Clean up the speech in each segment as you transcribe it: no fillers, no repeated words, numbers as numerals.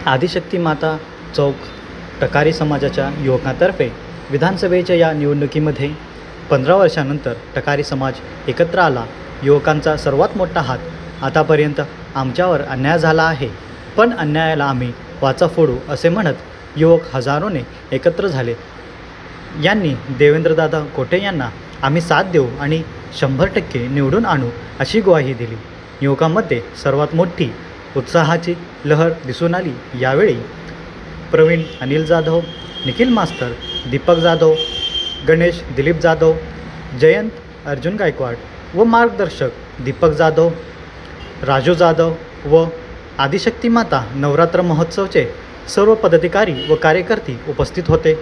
आदिशक्ती माता चौक टकारी समाजाच्या युवकांतर्फे विधानसभेच्या या निवडणुकीमध्ये 15 वर्षानंतर टकारी समाज एकत्र आला। युवकांचा सर्वात मोठा हात आतापर्यंत आमच्यावर अन्याय झाला आहे, पण अन्यायाला आम्ही वाचा फोडू असे म्हणत युवक हजारोने एकत्र झाले। यांनी देवेंद्रदादा कोटे यांना आम्ही साथ देऊ आणि 100% निवडून आणू अशी ग्वाही दिली। युवकांमध्ये सर्वात मोठी उत्साहाची लहर दिसून आली। यावेळी प्रवीण अनिल जाधव, निखिल मास्तर, दीपक जाधव, गणेश दिलीप जाधव, जयंत अर्जुन गायकवाड व मार्गदर्शक दीपक जाधव, राजू जाधव व आदिशक्ती माता नवरात्र महोत्सवचे सर्व पदाधिकारी व कार्यकर्ते उपस्थित होते।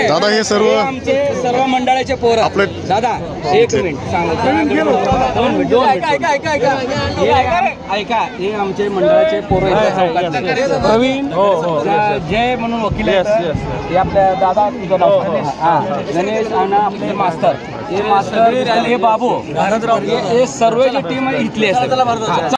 दादा हे सर्व आमचे सर्व मंडळाचे पोरं आपले दादा एक मिनिट ऐका हे आमचे मंडळाचे पोरं प्रवीण जय म्हणून वकील हे आपल्या दादा तुझं नाव गणेश आणि आपले मास्तर हे बाबू हे सर्व जे टीम इथले असतात।